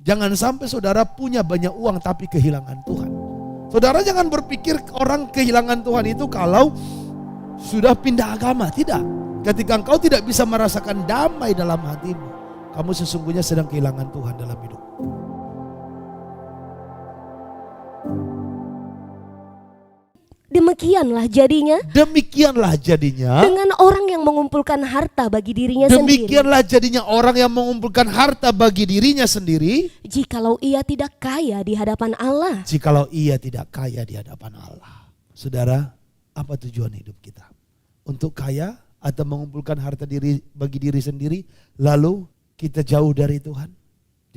Jangan sampai saudara punya banyak uang tapi kehilangan Tuhan. Saudara jangan berpikir orang kehilangan Tuhan itu kalau sudah pindah agama. Tidak. Ketika engkau tidak bisa merasakan damai dalam hatimu, kamu sesungguhnya sedang kehilangan Tuhan dalam hidup. Demikianlah jadinya dengan orang yang mengumpulkan harta bagi dirinya sendiri. Demikianlah jadinya orang yang mengumpulkan harta bagi dirinya sendiri. Jikalau ia tidak kaya di hadapan Allah. Jikalau ia tidak kaya di hadapan Allah. Saudara, apa tujuan hidup kita? Untuk kaya atau mengumpulkan harta bagi diri sendiri, lalu kita jauh dari Tuhan?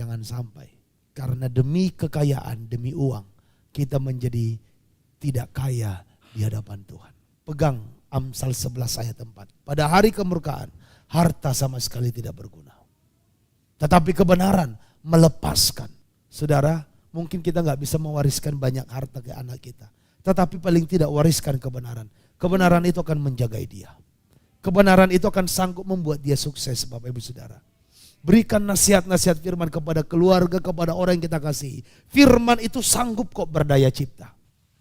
Jangan sampai. Karena demi kekayaan, demi uang, kita menjadi tidak kaya di hadapan Tuhan. Pegang Amsal 11 ayat 4. Pada hari kemurkaan, harta sama sekali tidak berguna. Tetapi kebenaran melepaskan. Saudara, mungkin kita gak bisa mewariskan banyak harta ke anak kita. Tetapi paling tidak wariskan kebenaran. Kebenaran itu akan menjaga dia. Kebenaran itu akan sanggup membuat dia sukses, Bapak Ibu Saudara. Berikan nasihat-nasihat firman kepada keluarga, kepada orang yang kita kasihi. Firman itu sanggup kok berdaya cipta.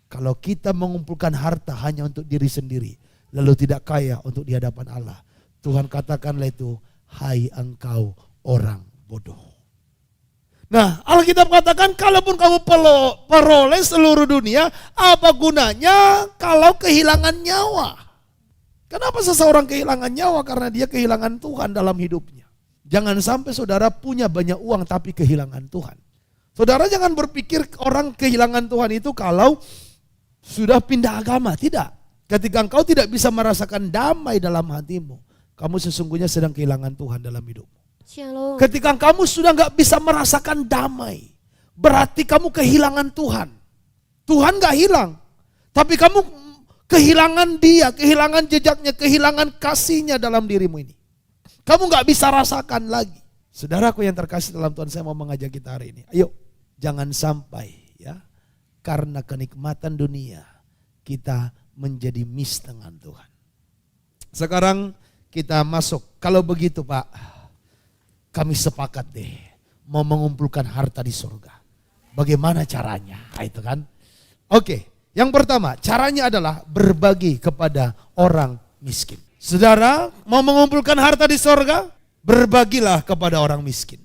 Kalau kita mengumpulkan harta hanya untuk diri sendiri, lalu tidak kaya untuk di hadapan Allah, Tuhan katakanlah itu, hai engkau orang bodoh. Nah, Alkitab katakan kalaupun kamu peroleh seluruh dunia, apa gunanya kalau kehilangan nyawa? Kenapa seseorang kehilangan nyawa? Karena dia kehilangan Tuhan dalam hidupnya. Jangan sampai saudara punya banyak uang tapi kehilangan Tuhan. Saudara jangan berpikir orang kehilangan Tuhan itu kalau sudah pindah agama. Tidak. Ketika engkau tidak bisa merasakan damai dalam hatimu, kamu sesungguhnya sedang kehilangan Tuhan dalam hidupmu. Shalom. Ketika kamu sudah gak bisa merasakan damai, berarti kamu kehilangan Tuhan. Tuhan gak hilang, tapi kamu kehilangan dia, kehilangan jejaknya, kehilangan kasihnya dalam dirimu ini. Kamu gak bisa rasakan lagi. Saudaraku yang terkasih dalam Tuhan, saya mau mengajak kita hari ini. Ayo, jangan sampai ya, karena kenikmatan dunia kita menjadi miss dengan Tuhan. Sekarang kita masuk. Kalau begitu Pak, kami sepakat deh mau mengumpulkan harta di surga. Bagaimana caranya? Nah, itu kan. Oke, yang pertama caranya adalah berbagi kepada orang miskin. Saudara mau mengumpulkan harta di surga? Berbagilah kepada orang miskin.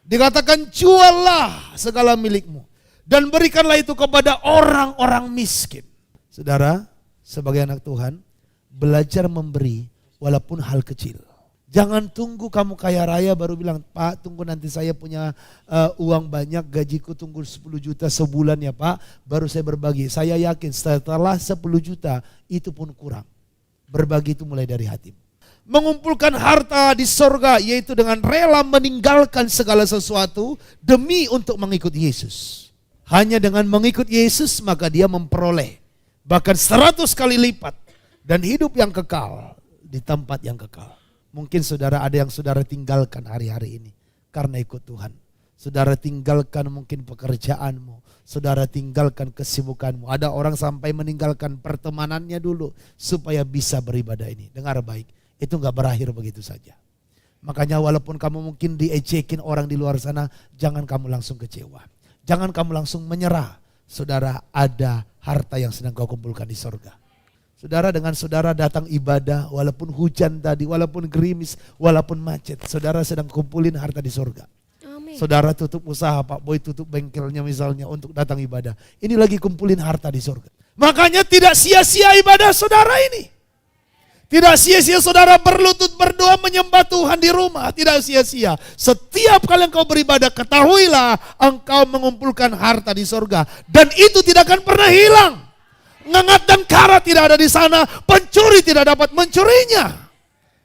Dikatakan juallah segala milikmu dan berikanlah itu kepada orang-orang miskin. Saudara, sebagai anak Tuhan, belajar memberi walaupun hal kecil. Jangan tunggu kamu kaya raya baru bilang, Pak tunggu nanti saya punya uang banyak, gajiku tunggu 10 juta sebulan ya Pak, baru saya berbagi. Saya yakin setelah 10 juta itu pun kurang. Berbagi itu mulai dari hatimu. Mengumpulkan harta di sorga yaitu dengan rela meninggalkan segala sesuatu demi untuk mengikut Yesus. Hanya dengan mengikut Yesus maka dia memperoleh bahkan 100 kali lipat dan hidup yang kekal di tempat yang kekal. Mungkin saudara ada yang saudara tinggalkan hari-hari ini karena ikut Tuhan. Saudara tinggalkan mungkin pekerjaanmu, saudara tinggalkan kesibukanmu. Ada orang sampai meninggalkan pertemanannya dulu supaya bisa beribadah ini. Dengar baik, itu gak berakhir begitu saja. Makanya walaupun kamu mungkin diecekin orang di luar sana, jangan kamu langsung kecewa. Jangan kamu langsung menyerah. Saudara, ada harta yang sedang kau kumpulkan di sorga. Saudara, dengan saudara datang ibadah, walaupun hujan tadi, walaupun gerimis, walaupun macet, saudara sedang kumpulin harta di sorga. Amin. Saudara tutup usaha, Pak Boy tutup bengkelnya misalnya untuk datang ibadah. Ini lagi kumpulin harta di sorga. Makanya tidak sia-sia ibadah saudara ini. Tidak sia-sia saudara berlutut berdoa menyembah Tuhan di rumah. Tidak sia-sia. Setiap kali engkau beribadah, ketahuilah engkau mengumpulkan harta di sorga. Dan itu tidak akan pernah hilang. Ngengat dan karat tidak ada di sana. Pencuri tidak dapat mencurinya.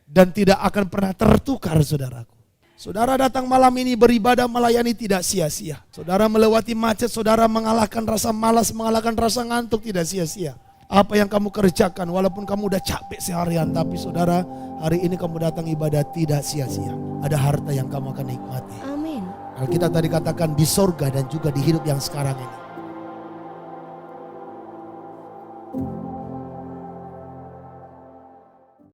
Dan tidak akan pernah tertukar saudaraku. Saudara datang malam ini beribadah melayani tidak sia-sia. Saudara melewati macet, saudara mengalahkan rasa malas, mengalahkan rasa ngantuk tidak sia-sia. Apa yang kamu kerjakan walaupun kamu udah capek seharian, tapi saudara hari ini kamu datang ibadah tidak sia-sia. Ada harta yang kamu akan nikmati. Amin. Alkitab tadi katakan di sorga dan juga di hidup yang sekarang ini.